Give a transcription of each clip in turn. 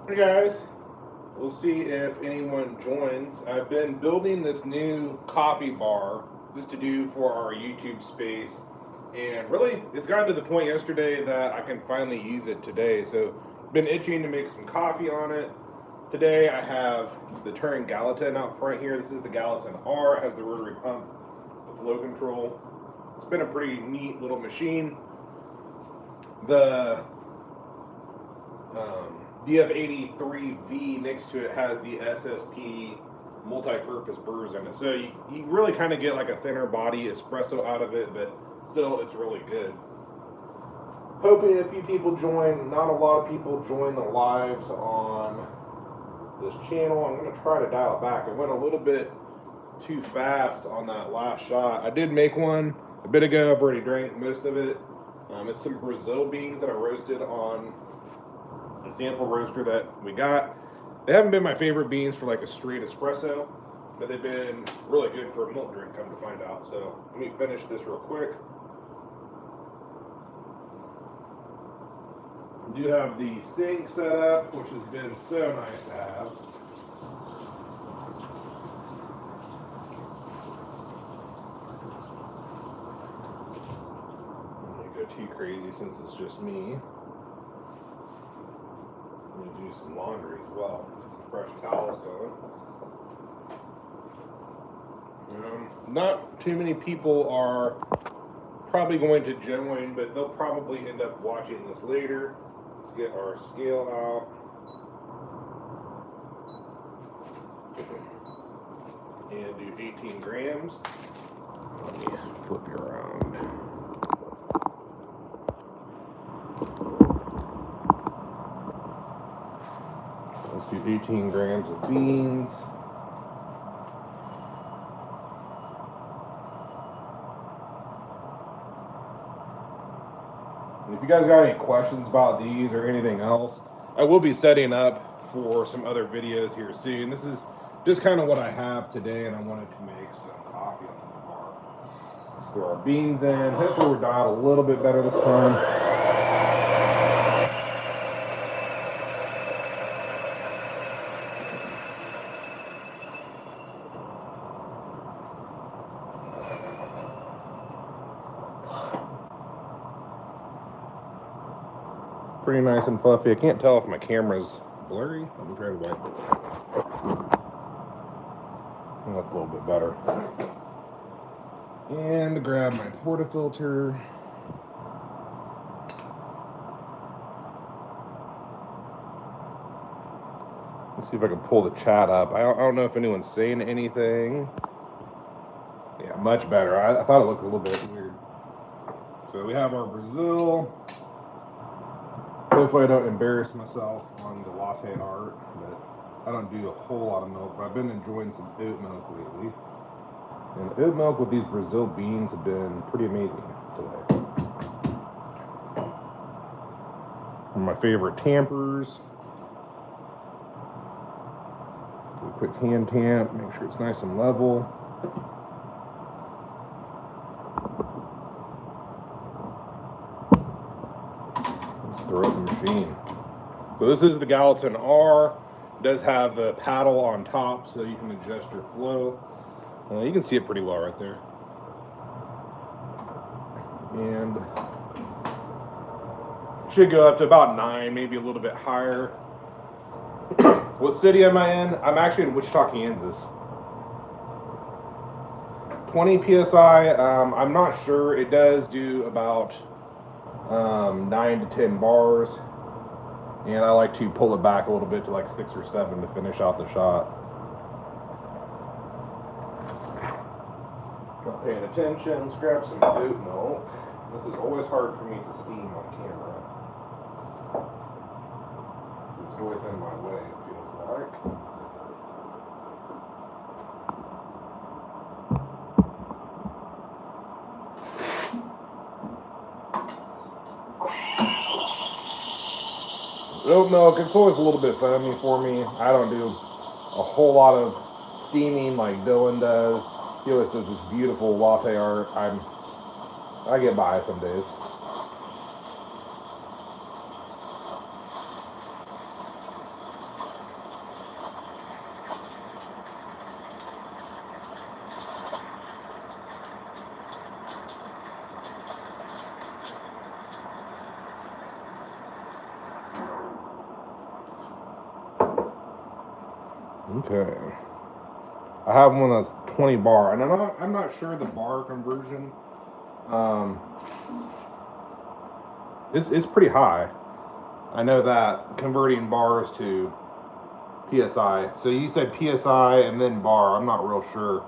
Hey guys, we'll see if anyone joins. I've been building this new coffee bar just to do for our YouTube space, and really it's gotten to the point yesterday that I can finally use it today. So been itching to make some coffee on it. Today I have the Turin Gallatin out front here. This is the Gallatin R. It has the rotary pump, the flow control. It's been a pretty neat little machine. The DF83V next to it has the SSP multi-purpose brewers in it. So you really kind of get like a thinner body espresso out of it, but still it's really good. Hoping a few people join. Not a lot of people join the lives on this channel. I'm going to try to dial it back. I went a little bit too fast on that last shot. I did make one a bit ago. I've already drank most of it. It's some Brazil beans that I roasted on a sample roaster that we got. They haven't been my favorite beans for like a straight espresso, but they've been really good for a milk drink, come to find out. So let me finish this real quick. I do have the sink set up, which has been so nice to have. I'm gonna go too crazy since it's just me. I'm gonna do some laundry as well. Get some fresh towels going. Not too many people are probably going to join, but they'll probably end up watching this later. Let's get our scale out. And do 18 grams. Let me flip you around. Let's do 18 grams of beans. And if you guys got any questions about these or anything else, I will be setting up for some other videos here soon. This is just kind of what I have today, and I wanted to make some coffee on the bar. Let's throw our beans in. Hopefully we're dialed a little bit better this time. Pretty nice and fluffy. I can't tell if my camera's blurry. Let me try to wipe it. Oh, that's a little bit better. And grab my portafilter. Let's see if I can pull the chat up. I don't know if anyone's saying anything. Yeah, much better. I thought it looked a little bit weird. So we have our Brazil. Hopefully I don't embarrass myself on the latte art, but I don't do a whole lot of milk. But I've been enjoying some oat milk lately. And oat milk with these Brazil beans have been pretty amazing today. One of my favorite tampers. Do a quick hand tamp, make sure it's nice and level. Throw up the machine. So this is the Gallatin R. It does have the paddle on top so you can adjust your flow. You can see it pretty well right there. And should go up to about 9, maybe a little bit higher. What city am I in? I'm actually in Wichita, Kansas. 20 PSI. I'm not sure. It does do about 9 to 10 bars, and I like to pull it back a little bit to like 6 or 7 to finish out the shot. Not paying attention. Let's grab some oat milk. This is always hard for me to steam on camera. It's always in my way, it feels like. Oat milk, it's always a little bit foamy for me. I don't do a whole lot of steaming like Dylan does. He always does this beautiful latte art. I get by some days. Okay. I have one that's 20 bar, and I'm not sure the bar conversion. It's pretty high. I know that converting bars to PSI. So you said PSI and then bar. I'm not real sure.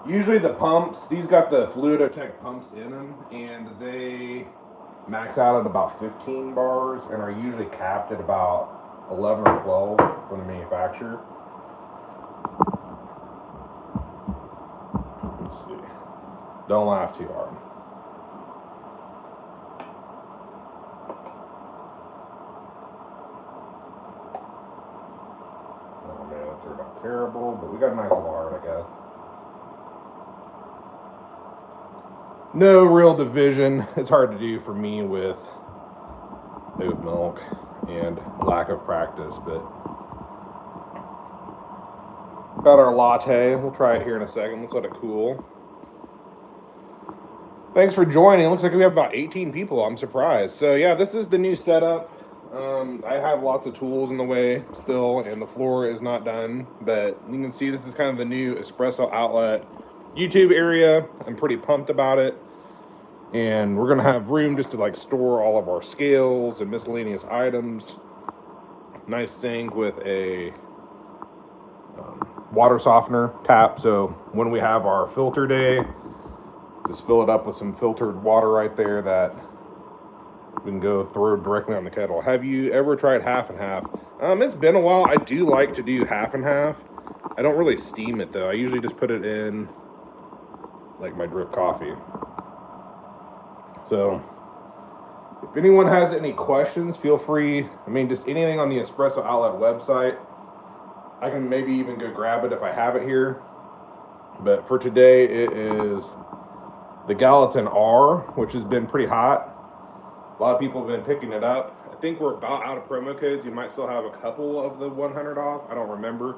Usually the pumps, these got the Fluidotech pumps in them, and they max out at about 15 bars and are usually capped at about 11 or 12 from the manufacturer. Let's see. Don't laugh too hard. Oh man, that turned out terrible, but we got a nice lard, I guess. No real division. It's hard to do for me with oat milk and lack of practice, but got our latte. We'll try it here in a second. Let's let it cool. Thanks for joining. It looks like we have about 18 people. I'm surprised. So yeah, this is the new setup. I have lots of tools in the way still, and the floor is not done, but you can see this is kind of the new espresso outlet YouTube area. I'm pretty pumped about it. And we're gonna have room just to like store all of our scales and miscellaneous items. Nice sink with a water softener tap, so when we have our filter day, just fill it up with some filtered water right there that we can go throw directly on the kettle. Have you ever tried half and half? It's been a while. I do like to do half and half. I don't really steam it though. I usually just put it in like my drip coffee. So if anyone has any questions, feel free. I mean, just anything on the Espresso Outlet website. I can maybe even go grab it if I have it here. But for today, it is the Gallatin R, which has been pretty hot. A lot of people have been picking it up. I think we're about out of promo codes. You might still have a couple of the 100 off. I don't remember.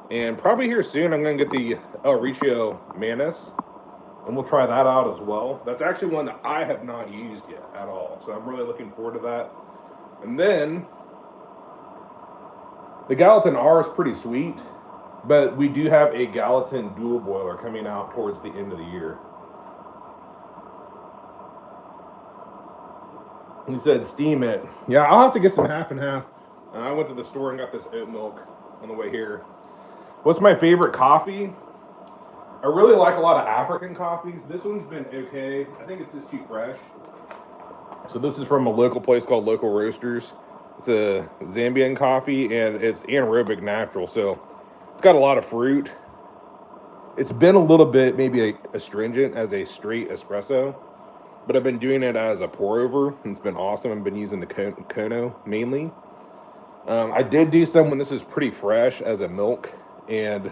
And probably here soon, I'm going to get the El Riccio Manis. And we'll try that out as well. That's actually one that I have not used yet at all. So I'm really looking forward to that. And then the Gallatin R is pretty sweet, but we do have a Gallatin dual boiler coming out towards the end of the year. He said steam it. Yeah, I'll have to get some half and half. I went to the store and got this oat milk on the way here. What's my favorite coffee? I really like a lot of African coffees. This one's been okay. I think it's just too fresh. So this is from a local place called Local Roasters. It's a Zambian coffee, and it's anaerobic natural, so it's got a lot of fruit. It's been a little bit maybe astringent as a straight espresso, but I've been doing it as a pour over, and it's been awesome. I've been using the Kono mainly. I did do some when this is pretty fresh as a milk, and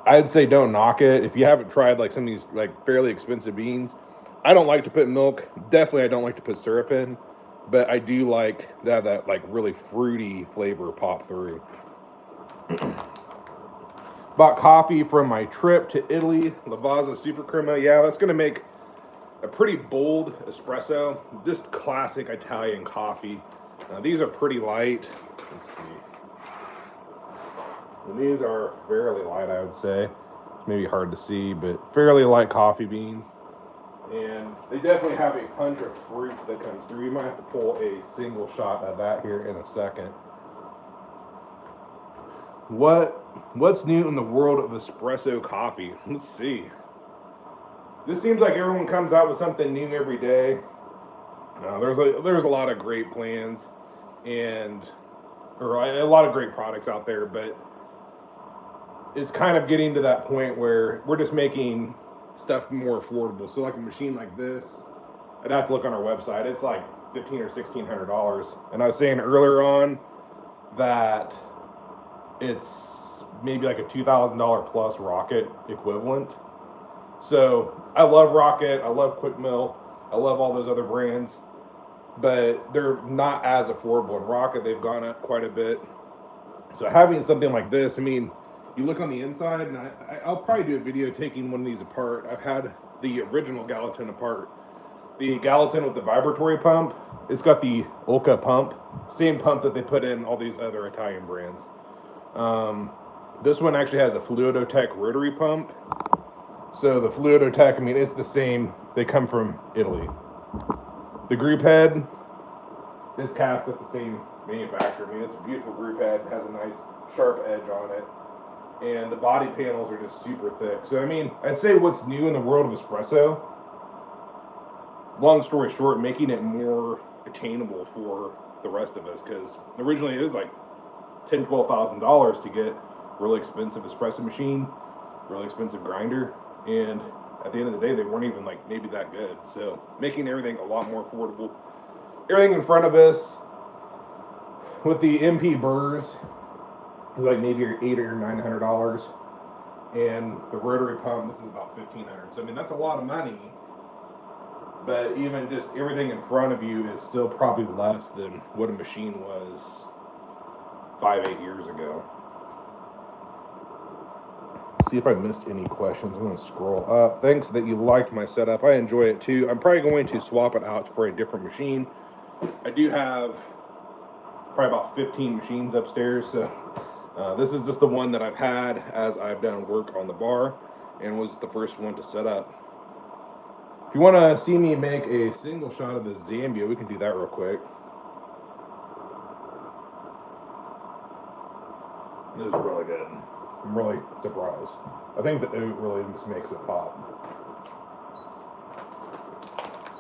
I'd say don't knock it. If you haven't tried like some of these like fairly expensive beans, I don't like to put milk. Definitely I don't like to put syrup in, but I do like to have that like really fruity flavor pop through. Bought coffee from my trip to Italy, Lavazza Super Crema. Yeah, that's gonna make a pretty bold espresso. Just classic Italian coffee. These are pretty light. Let's see. And these are fairly light, I would say. It's maybe hard to see, but fairly light coffee beans. And they definitely have a punch of fruit that comes through. You might have to pull a single shot of that here in a second. What's new in the world of espresso coffee? Let's see. This seems like everyone comes out with something new every day. No, there's a lot of great plans or a lot of great products out there, but it's kind of getting to that point where we're just making stuff more affordable. So like a machine like this, I'd have to look on our website. It's like $1,500 or $1,600. And I was saying earlier on that it's maybe like a $2,000 plus Rocket equivalent. So I love Rocket, I love Quick Mill, I love all those other brands, but they're not as affordable. In Rocket, they've gone up quite a bit. So having something like this, I mean, you look on the inside, and I'll probably do a video taking one of these apart. I've had the original Gallatin apart the Gallatin with the vibratory pump. It's got the Olka pump, same pump that they put in all these other Italian brands. This one actually has a Fluidotech rotary pump. So the Fluidotech, I mean, it's the same. They come from Italy. The group head is cast at the same manufacturer. I mean, it's a beautiful group head. It has a nice sharp edge on it. And the body panels are just super thick. So, I mean, I'd say what's new in the world of espresso, long story short, making it more attainable for the rest of us. Because originally it was like $10,000, $12,000 to get really expensive espresso machine, really expensive grinder, and at the end of the day they weren't even like maybe that good. So making everything a lot more affordable. Everything in front of us with the MP burrs is like maybe $800 or $900, and the rotary pump, this is about $1,500. So I mean, that's a lot of money, but even just everything in front of you is still probably less than what a machine was 5-8 years ago. See if I missed any questions. I'm going to scroll up. Thanks that you liked my setup. I enjoy it too. I'm probably going to swap it out for a different machine. I do have probably about 15 machines upstairs, so this is just the one that I've had as I've done work on the bar and was the first one to set up. If you want to see me make a single shot of the Zambia, we can do that real quick. This is really good. I'm really surprised. I think the oat really just makes it pop.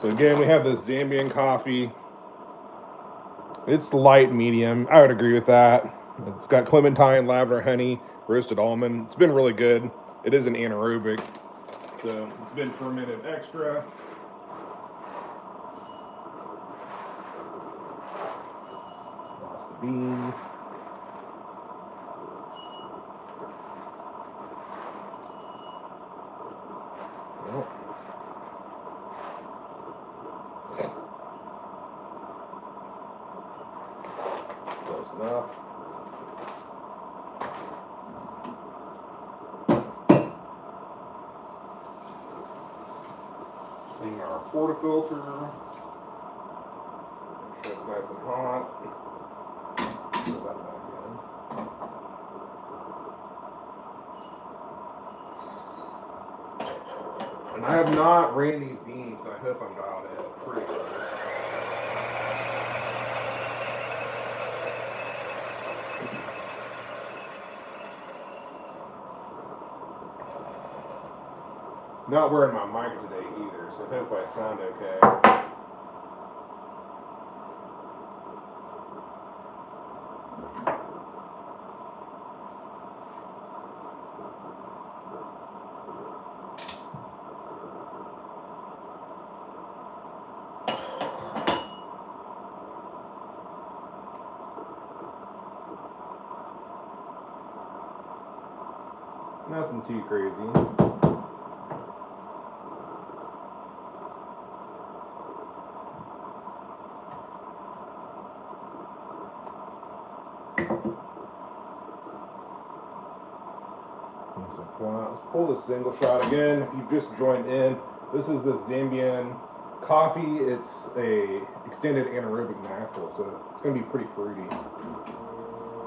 So again, we have this Zambian coffee. It's light medium. I would agree with that. It's got clementine, lavender, honey, roasted almond. It's been really good. It is an anaerobic, so it's been fermented extra. Lost the bean. Close enough. Clean our portafilter. Make sure it's nice and hot. Put that back in. And I have not ran these beans, so I hope I'm dialed in pretty good. Not wearing my mic today either, so hopefully I sound okay. Nothing too crazy. Let's pull the single shot again. If you've just joined in, this is the Zambian coffee. It's a extended anaerobic natural, so it's going to be pretty fruity.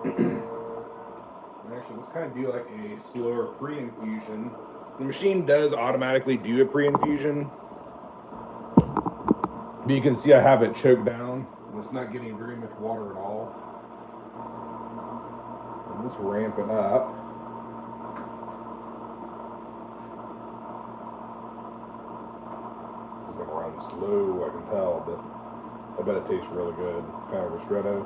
And actually, let's kind of do like a slower pre-infusion. The machine does automatically do a pre-infusion, but you can see I have it choked down, and it's not getting very much water at all. And let's ramp it up. Slow, I can tell, but I bet it tastes really good. Kind of ristretto.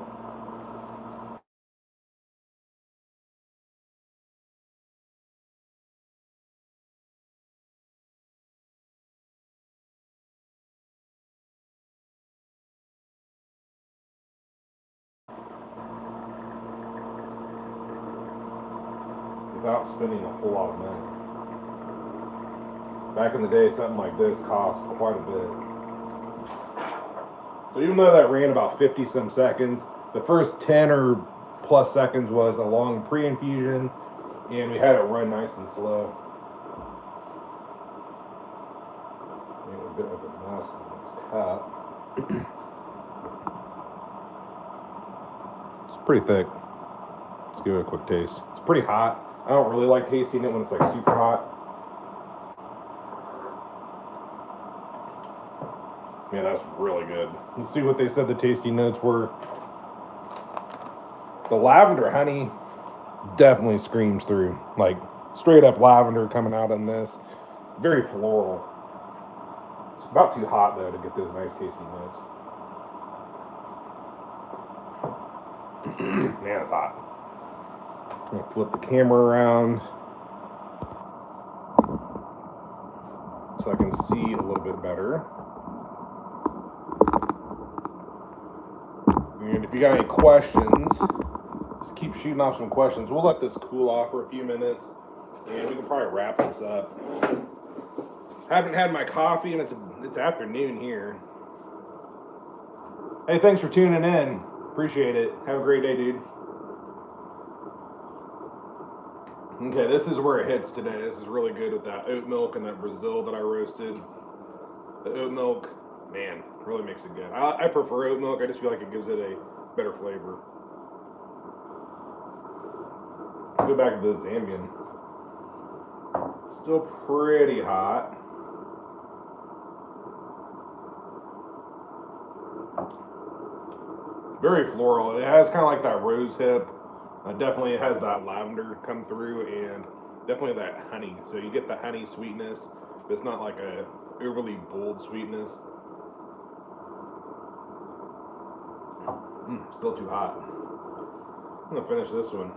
Without spending a whole lot of money. Back in the day, something like this cost quite a bit. So even though that ran about 50 some seconds, the first 10 or plus seconds was a long pre-infusion, and we had it run nice and slow. Made a bit of a mess. It's pretty thick. Let's give it a quick taste. It's pretty hot. I don't really like tasting it when it's like super hot. Yeah, that's really good. Let's see what they said the tasting notes were. The lavender honey definitely screams through. Like straight up lavender coming out in this. Very floral. It's about too hot though to get those nice tasting notes. Man, it's hot. I'm gonna flip the camera around so I can see a little bit better. And if you got any questions, just keep shooting off some questions. We'll let this cool off for a few minutes, and we can probably wrap this up. Haven't had my coffee, and it's afternoon here. Hey, thanks for tuning in. Appreciate it. Have a great day, dude. Okay, this is where it hits today. This is really good with that oat milk and that Brazil that I roasted. The oat milk, man, really makes it good. I prefer oat milk. I just feel like it gives it a better flavor. Go back to the Zambian. Still pretty hot. Very floral. It has kind of like that rose hip. Definitely it has that lavender come through, and definitely that honey. So you get the honey sweetness, but it's not like a overly bold sweetness. Still too hot. I'm gonna finish this one.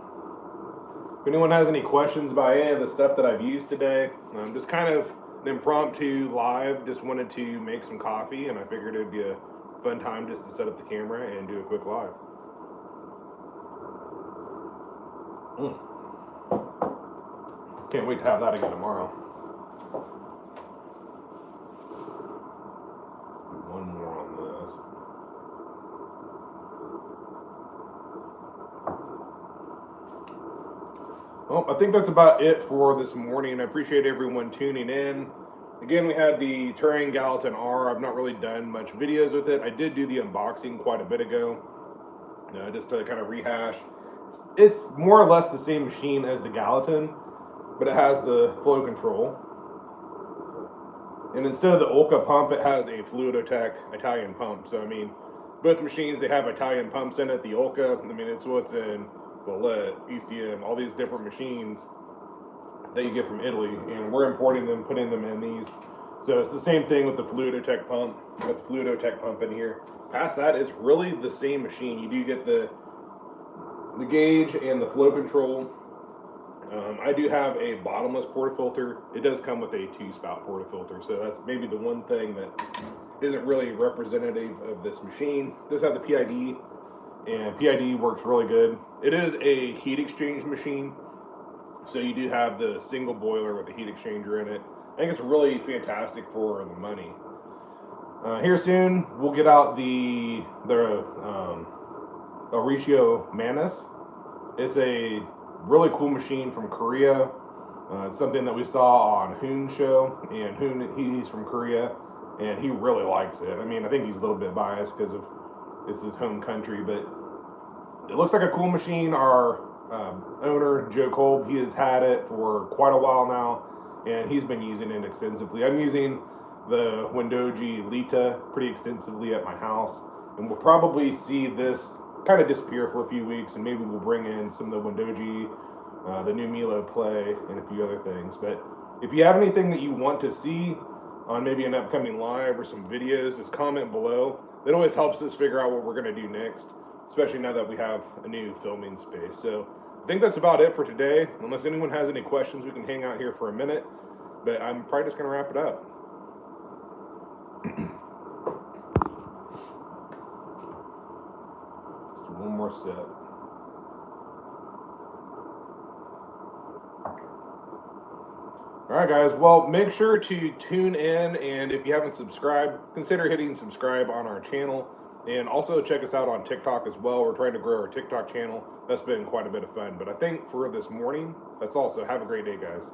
If anyone has any questions about any of the stuff that I've used today, just kind of an impromptu live. Just wanted to make some coffee, and I figured it'd be a fun time just to set up the camera and do a quick live. Can't wait to have that again tomorrow. One more on this. Well, I think that's about it for this morning. I appreciate everyone tuning in. Again, we had the Turin Gallatin R. I've not really done much videos with it. I did do the unboxing quite a bit ago, just to kind of rehash. It's more or less the same machine as the Gallatin, but it has the flow control. And instead of the Olka pump, it has a Fluidotech Italian pump. So, I mean, both machines, they have Italian pumps in it. The Olka, I mean, it's what's in Bullet, ECM, all these different machines that you get from Italy. And we're importing them, putting them in these. So it's the same thing with the Fluidotech pump. You got the Fluidotech pump in here. Past that, it's really the same machine. You do get the gauge and the flow control. I do have a bottomless portafilter. It does come with a 2-spout portafilter, so that's maybe the one thing that isn't really representative of this machine. It does have the PID, and PID works really good. It is a heat exchange machine, so you do have the single boiler with the heat exchanger in it. I think it's really fantastic for the money. Here soon, we'll get out the Mauricio Manus. It's a really cool machine from Korea. It's something that we saw on Hoon's show, and Hoon, he's from Korea, and he really likes it. I mean, I think he's a little bit biased because of it's his home country, but it looks like a cool machine. Our owner, Joe Kolb, he has had it for quite a while now, and he's been using it extensively. I'm using the Wendoji Lita pretty extensively at my house, and we'll probably see this kind of disappear for a few weeks, and maybe we'll bring in some of the Wendoji, the new Milo Play, and a few other things. But if you have anything that you want to see on maybe an upcoming live or some videos, just comment below. It always helps us figure out what we're going to do next, especially now that we have a new filming space. So I think that's about it for today. Unless anyone has any questions, we can hang out here for a minute, but I'm probably just going to wrap it up. One more sip. All right, guys. Well, make sure to tune in, and if you haven't subscribed, consider hitting subscribe on our channel, and also check us out on TikTok as well. We're trying to grow our TikTok channel. That's been quite a bit of fun, but I think for this morning, that's all. So have a great day, guys.